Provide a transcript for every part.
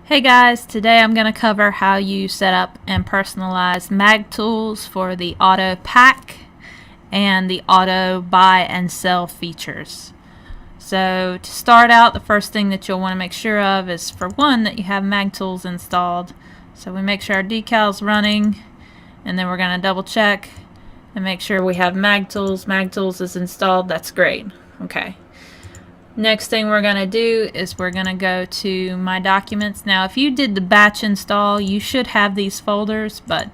Hey guys, today I'm going to cover how you set up and personalize mag tools for the AutoPack and the auto buy and sell features. So to start out, the first thing that you'll want to make sure of is, for one, that you have mag tools installed. So we make sure our decal's running, and then we're going to double check and make sure we have mag tools. Mag tools is installed. That's great. Okay. Next thing we're going to do is we're going to go to My Documents. Now, if you did the batch install, you should have these folders, but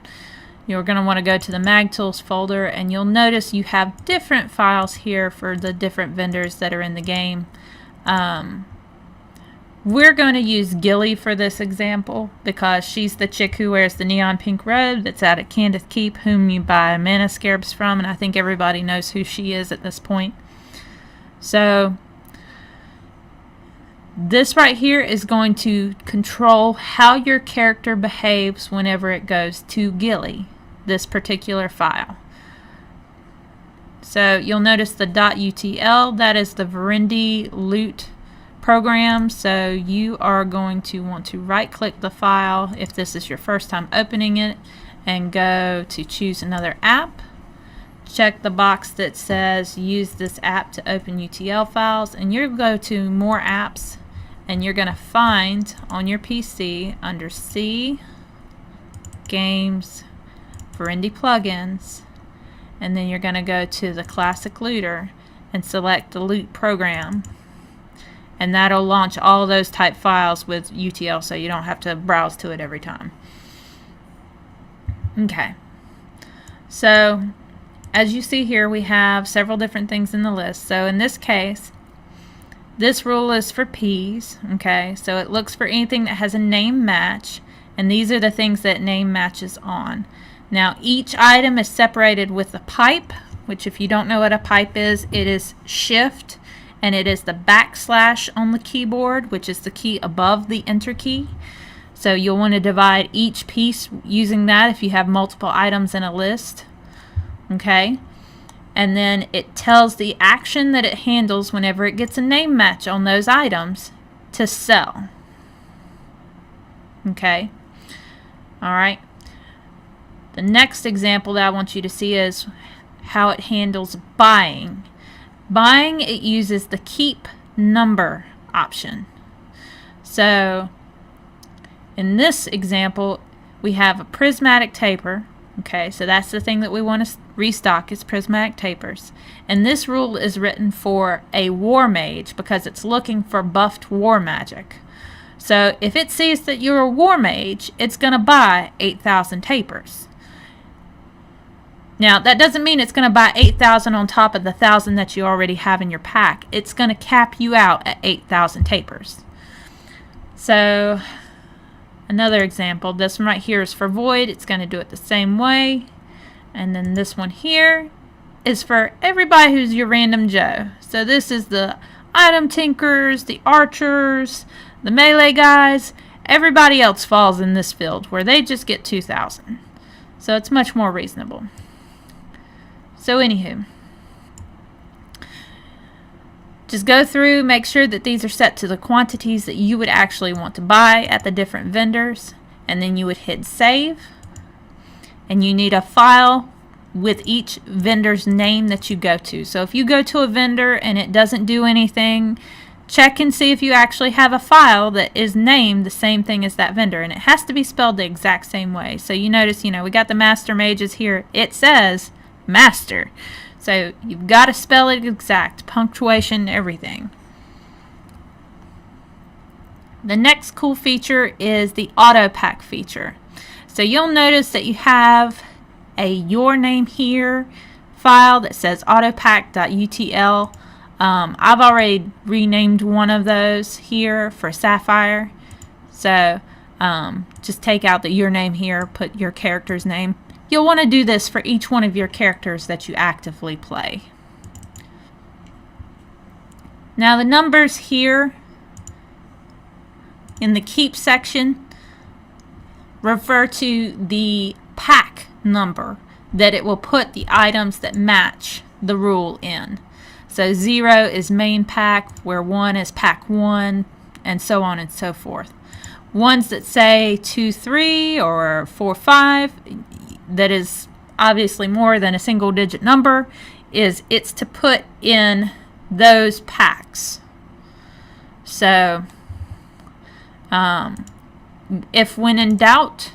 you're going to want to go to the Mag Tools folder, and you'll notice you have different files here for the different vendors that are in the game. We're going to use Gilly for this example because she's the chick who wears the neon pink robe that's out at Candace Keep, whom you buy mana scarabs from, and I think everybody knows who she is at this point. So this right here is going to control how your character behaves whenever it goes to Gilly, this particular file. So you'll notice the .utl, that is the VirindiLoot program. So you are going to want to right click the file if this is your first time opening it and go to choose another app. Check the box that says use this app to open UTL files, and you'll go to more apps, and you're going to find on your PC under C, Games, Virindi Plugins, and then you're going to go to the Classic Looter and select the Loot program, and that'll launch all those type files with UTL, so you don't have to browse to it every time. Okay, so as you see here, we have several different things in the list. So in this case, this rule is for P's, okay? So it looks for anything that has a name match, and these are the things that name matches on. Now, each item is separated with a pipe, which, if you don't know what a pipe is, it is shift, and it is the backslash on the keyboard, which is the key above the enter key. So you'll want to divide each piece using that if you have multiple items in a list, okay? And then it tells the action that it handles whenever it gets a name match on those items to sell. Okay? Alright. The next example that I want you to see is how it handles buying. Buying, it uses the keep number option. So in this example, we have a prismatic taper. Okay, so that's the thing that we want to restock, is prismatic tapers. And this rule is written for a war mage because it's looking for buffed war magic. So if it sees that you're a war mage, it's going to buy 8,000 tapers. Now, that doesn't mean it's going to buy 8,000 on top of the 1,000 that you already have in your pack. It's going to cap you out at 8,000 tapers. So another example, this one right here is for Void. It's going to do it the same way. And then this one here is for everybody who's your random Joe. So this is the item tinkers, the archers, the melee guys. Everybody else falls in this field where they just get 2,000. So it's much more reasonable. So anywho, just go through, make sure that these are set to the quantities that you would actually want to buy at the different vendors, and then you would hit save, and you need a file with each vendor's name that you go to. So if you go to a vendor and it doesn't do anything, check and see if you actually have a file that is named the same thing as that vendor, and it has to be spelled the exact same way. So you notice, we got the master mages here. It says master. So you've got to spell it exact, punctuation, everything. The next cool feature is the AutoPack feature. So you'll notice that you have a your name here file that says autopack.utl. I've already renamed one of those here for Sapphire. So just take out the your name here, put your character's name. You'll want to do this for each one of your characters that you actively play. Now the numbers here in the keep section refer to the pack number that it will put the items that match the rule in. So 0 is main pack, where 1 is pack 1, and so on and so forth. Ones that say 2-3 or 4-5, that is obviously more than a single digit number, it's to put in those packs. So if when in doubt,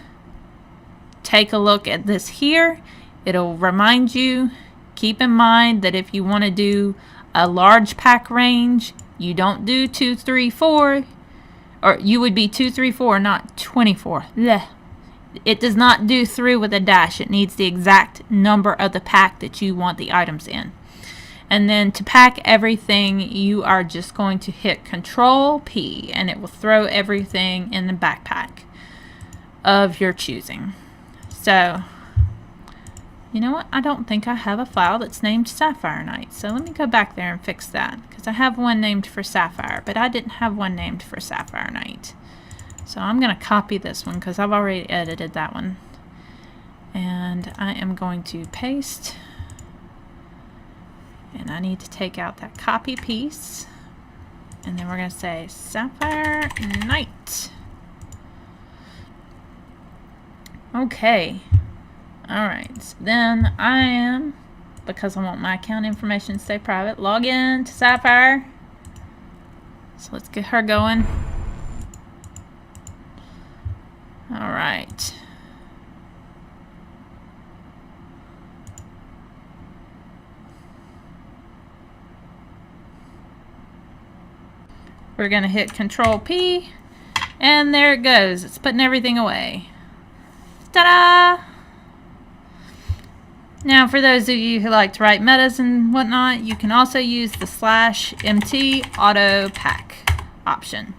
take a look at this here. It'll remind you, keep in mind that if you want to do a large pack range, you don't do 2, 3, 4, or you would be 2, 3, 4, not 24. Blech. It does not do through with a dash. It needs the exact number of the pack that you want the items in. And then to pack everything, you are just going to hit Control P, and it will throw everything in the backpack of your choosing. So, you know what? I don't think I have a file that's named Sapphire Night. So let me go back there and fix that, because I have one named for Sapphire, but I didn't have one named for Sapphire Night. So I'm going to copy this one because I've already edited that one. And I am going to paste. And I need to take out that copy piece. And then we're going to say Sapphire Night. Okay. Alright. So then I am, because I want my account information to stay private, log in to Sapphire. So let's get her going. Alright. We're going to hit Control P, and there it goes. It's putting everything away. Ta-da! Now, for those of you who like to write metas and whatnot, you can also use the /MT AutoPack option.